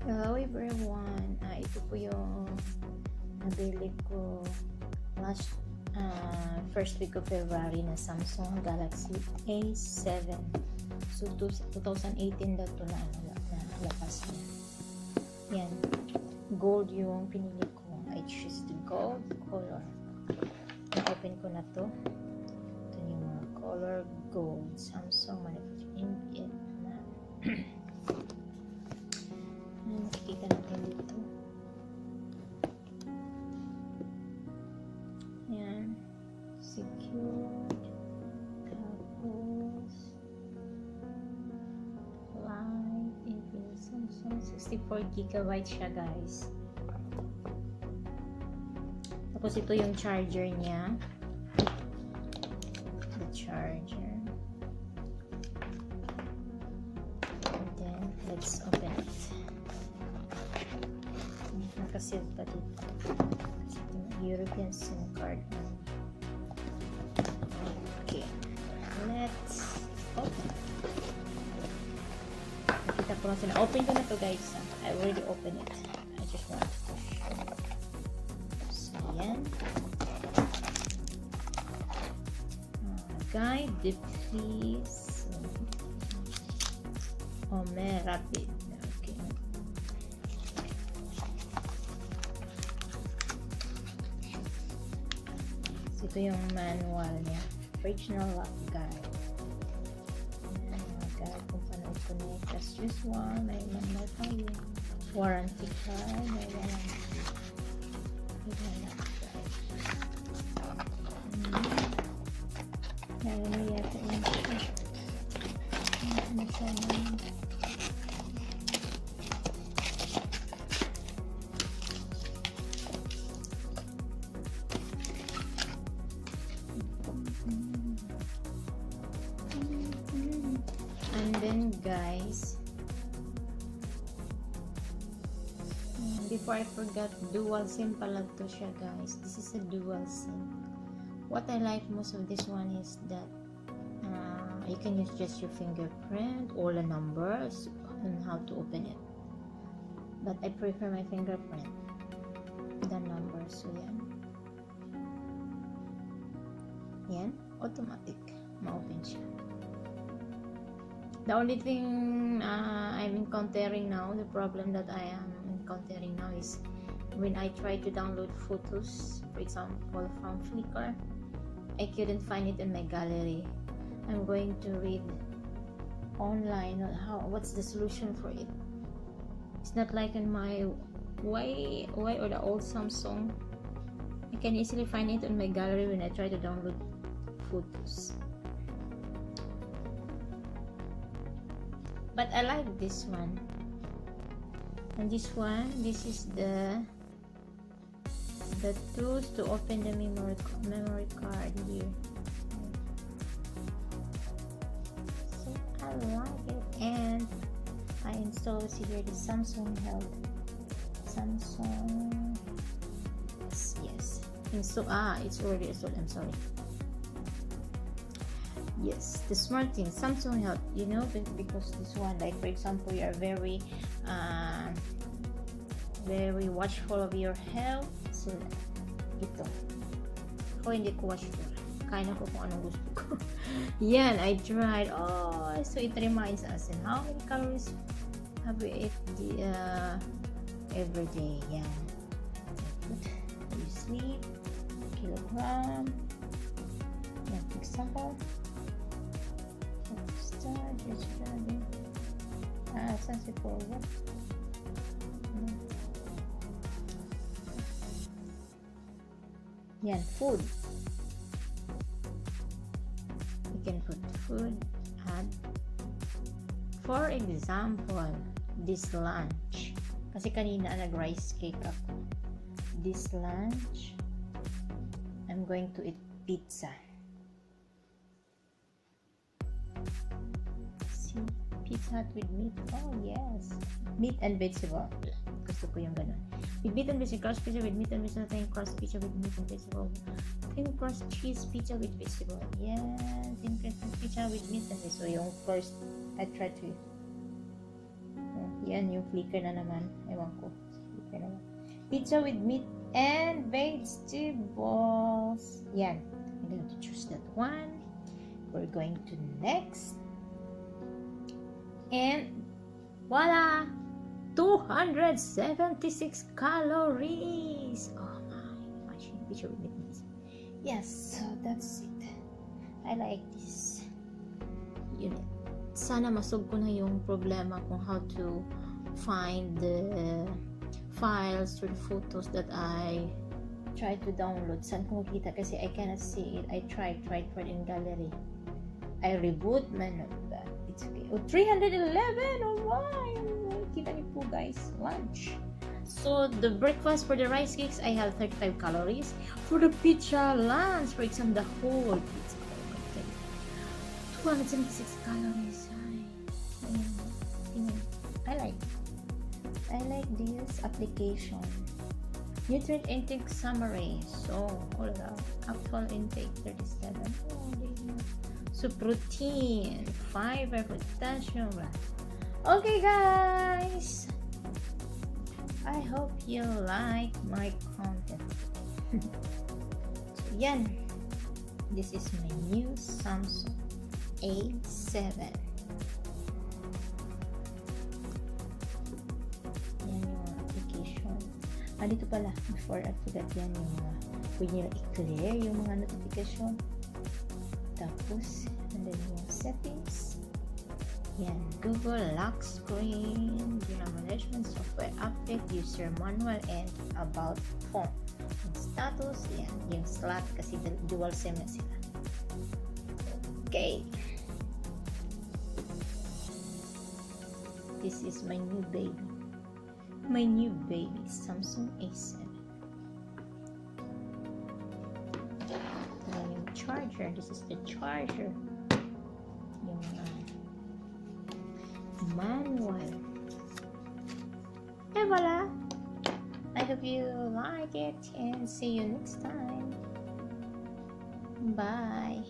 Hello everyone! Ito po yung nabili ko last first week of February na Samsung Galaxy A7. So 2018 daw ito na labas niya. Yan. Gold yung pinili ko. I choose the gold color. Na-open ko na to. Ito yung color gold. Samsung manufacturing in Vietnam. Nakikita natin dito. Yan. Secured. Tapos light. Infinite Samsung. 64GB siya guys. Tapos ito yung charger niya. The charger. And then let's open it. Nakasil pa dito. Kasi ito yung European SIM card. Okay. Let's open. Nakita ko lang sila. Open ko na to guys. I already opened it. I just want to show. So, yan. Guide, please. Oh, may rapid. Okay. So, ito yung manual niya. Original lock guide. Guide kung paano i-connect. As usual, may manual tayo. Warranty card. May warranty. May ano yata yun siya. Ano sana yun? And then guys, before I forgot, dual SIM pala to siya guys. This is a dual SIM. What I like most of this one is that you can use just your fingerprint or the numbers on how to open it. But I prefer my fingerprint than numbers. So yan. Yan. Automatic. Ma-open siya. The only thing I'm encountering now, the problem that I am encountering now is when I try to download photos, for example from Flickr, I couldn't find it in my gallery. I'm going to read online on what's the solution for it. It's not like in my Y or the old Samsung. I can easily find it in my gallery when I try to download photos. But I like this one. And this one, this is the tools to open the memory card here. So I like it, and I install here the Samsung Health. Samsung, yes. Install. It's already installed. I'm sorry. Yes, the smart thing, Samsung Health. You know, because this one, like for example, you are very watchful of your health. So, ito. Ako hindi ko watchful. Kaya ko kung anong gusto ko. Yan, I tried. Oh, so it reminds us in how many calories have we ate every day. Yan. You sleep, kilogram. Yan, for example. Start, just grabbing. Saan si forward? Yan, food. You can put food, add. For example, this lunch. Kasi kanina nag-rice cake ako. This lunch, I'm going to eat pizza. See, pizza with meat. Oh, yes. Meat and vegetable. Gusto ko yung ganun. With meat and vegetable, crust pizza with meat and vegetable, thin crust pizza with meat and vegetable, thin crust cheese pizza with vegetable. Yes, thin crust pizza with meat and vegetable. So yung first, I try to Yan, yung flicker na naman. Ewan ko. Flicker naman. Pizza with meat and vegetables. Yan. I'm going to choose that one. We're going to next. And voila! 276 calories. Oh my, imagine picture with this. Yes, so that's it. I like this unit. Sana masog ko na yung problema kung how to find the files or the photos that I tried to download. Saan ko makita kasi I cannot see it. I tried for it in gallery. I reboot man. It's okay. Oh, 311. Oh my. Kita niyo po guys, lunch. So the breakfast for the rice cakes, I have 35 calories. For the pizza lunch, for example, the whole pizza, 276 calories. I like this application. Nutrient intake summary. So all around, actual intake 37. So protein, fiber, potassium. Okay guys, I hope you like my content. So yan, this is my new Samsung A7. Yan yung application. Dito pala, before I forgot yan yung pwede nyo i-clear yung mga notification. Tapos, and then yung settings. Yan, Google lock screen, general management, software update, user manual, and about phone. Yung status, yan, yung slot kasi dual SIM na sila. Okay. This is my new baby. My new baby, Samsung A7. Yung charger, this is the charger. Yung manual. And voila! I hope you like it and see you next time. Bye!